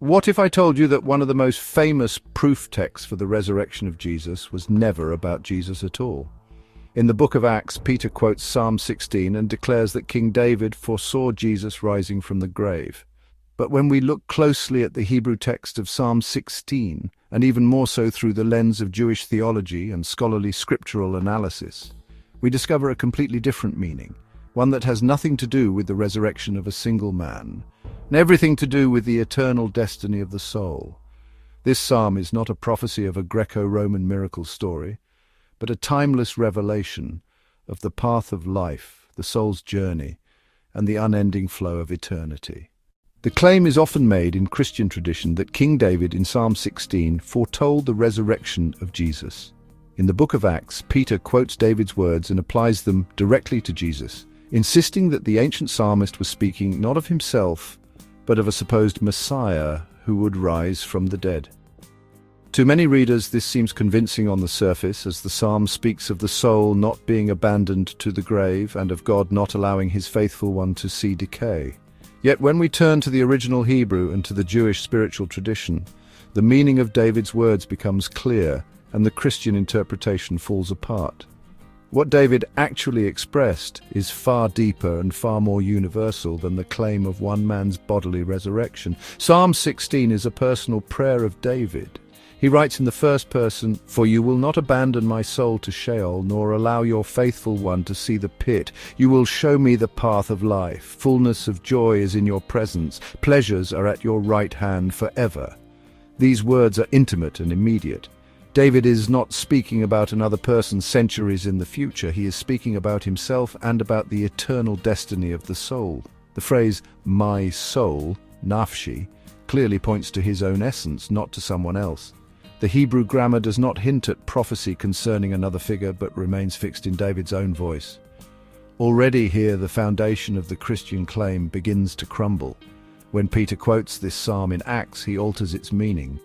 What if I told you that one of the most famous proof texts for the resurrection of Jesus was never about Jesus at all? In the book of Acts, Peter quotes Psalm 16 and declares that King David foresaw Jesus rising from the grave. But when we look closely at the Hebrew text of Psalm 16, and even more so through the lens of Jewish theology and scholarly scriptural analysis, we discover a completely different meaning, one that has nothing to do with the resurrection of a single man, and everything to do with the eternal destiny of the soul. This psalm is not a prophecy of a Greco-Roman miracle story, but a timeless revelation of the path of life, the soul's journey, and the unending flow of eternity. The claim is often made in Christian tradition that King David in Psalm 16 foretold the resurrection of Jesus. In the book of Acts, Peter quotes David's words and applies them directly to Jesus, insisting that the ancient psalmist was speaking not of himself, but of a supposed Messiah who would rise from the dead. To many readers, this seems convincing on the surface, as the psalm speaks of the soul not being abandoned to the grave and of God not allowing his faithful one to see decay. Yet when we turn to the original Hebrew and to the Jewish spiritual tradition, the meaning of David's words becomes clear and the Christian interpretation falls apart. What David actually expressed is far deeper and far more universal than the claim of one man's bodily resurrection. Psalm 16 is a personal prayer of David. He writes in the first person, "For you will not abandon my soul to Sheol, nor allow your faithful one to see the pit. You will show me the path of life. Fullness of joy is in your presence. Pleasures are at your right hand forever." These words are intimate and immediate. David is not speaking about another person centuries in the future. He is speaking about himself and about the eternal destiny of the soul. The phrase, "my soul," nafshi, clearly points to his own essence, not to someone else. The Hebrew grammar does not hint at prophecy concerning another figure, but remains fixed in David's own voice. Already here the foundation of the Christian claim begins to crumble. When Peter quotes this psalm in Acts, he alters its meaning.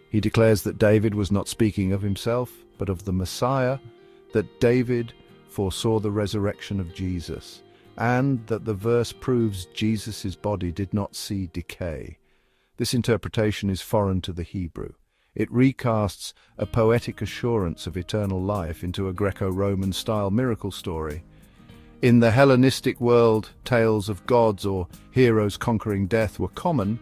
He declares that David was not speaking of himself, but of the Messiah, that David foresaw the resurrection of Jesus, and that the verse proves Jesus' body did not see decay. This interpretation is foreign to the Hebrew. It recasts a poetic assurance of eternal life into a Greco-Roman style miracle story. In the Hellenistic world, tales of gods or heroes conquering death were common,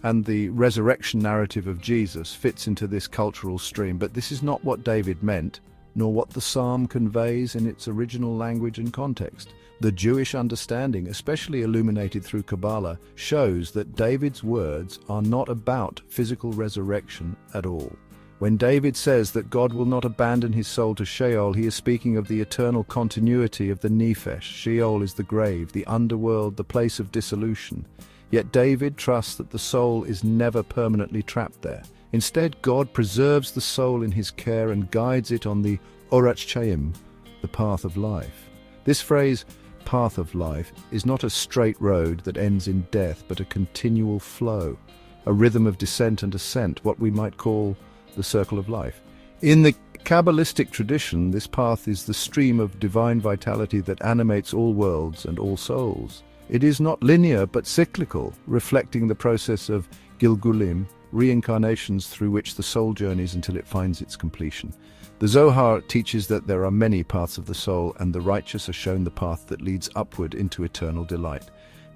and the resurrection narrative of Jesus fits into this cultural stream. But this is not what David meant, nor what the psalm conveys in its original language and context. The Jewish understanding, especially illuminated through Kabbalah, shows that David's words are not about physical resurrection at all. When David says that God will not abandon his soul to Sheol, he is speaking of the eternal continuity of the Nephesh. Sheol is the grave, the underworld, the place of dissolution. Yet David trusts that the soul is never permanently trapped there. Instead, God preserves the soul in his care and guides it on the Orach Chaim, the path of life. This phrase, path of life, is not a straight road that ends in death, but a continual flow, a rhythm of descent and ascent, what we might call the circle of life. In the Kabbalistic tradition, this path is the stream of divine vitality that animates all worlds and all souls. It is not linear but cyclical, reflecting the process of Gilgulim, reincarnations through which the soul journeys until it finds its completion. The Zohar teaches that there are many paths of the soul, and the righteous are shown the path that leads upward into eternal delight.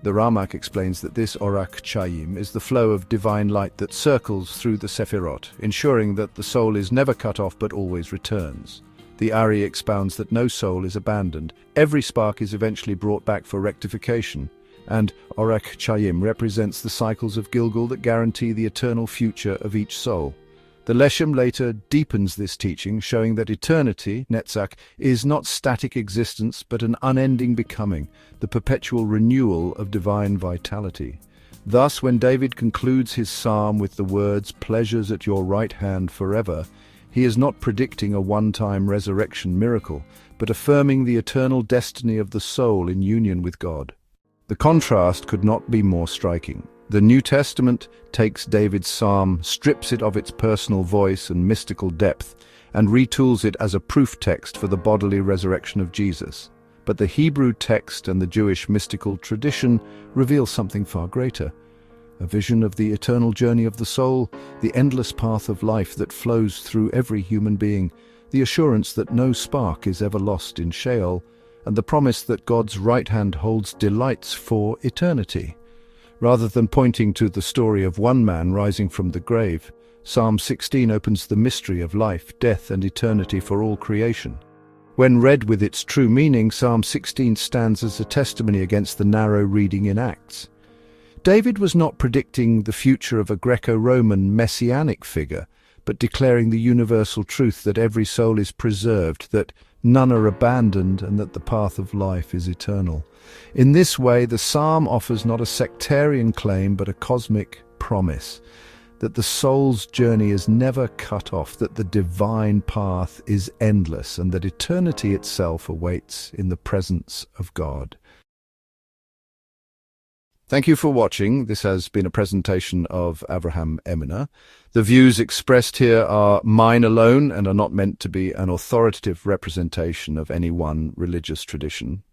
The Ramak explains that this Orach Chaim is the flow of divine light that circles through the Sephirot, ensuring that the soul is never cut off but always returns. The Ari expounds that no soul is abandoned. Every spark is eventually brought back for rectification, and Orach Chaim represents the cycles of Gilgul that guarantee the eternal future of each soul. The Leshem later deepens this teaching, showing that eternity, Netzach, is not static existence but an unending becoming, the perpetual renewal of divine vitality. Thus, when David concludes his psalm with the words, "Pleasures at your right hand forever," he is not predicting a one-time resurrection miracle, but affirming the eternal destiny of the soul in union with God. The contrast could not be more striking. The New Testament takes David's psalm, strips it of its personal voice and mystical depth, and retools it as a proof text for the bodily resurrection of Jesus. But the Hebrew text and the Jewish mystical tradition reveal something far greater. a vision of the eternal journey of the soul, the endless path of life that flows through every human being, the assurance that no spark is ever lost in Sheol, and the promise that God's right hand holds delights for eternity. Rather than pointing to the story of one man rising from the grave, Psalm 16 opens the mystery of life, death, and eternity for all creation. When read with its true meaning, Psalm 16 stands as a testimony against the narrow reading in Acts. David was not predicting the future of a Greco-Roman messianic figure, but declaring the universal truth that every soul is preserved, that none are abandoned, and that the path of life is eternal. In this way, the psalm offers not a sectarian claim, but a cosmic promise, that the soul's journey is never cut off, that the divine path is endless, and that eternity itself awaits in the presence of God. Thank you for watching. This has been a presentation of Avraham Eminer. The views expressed here are mine alone and are not meant to be an authoritative representation of any one religious tradition.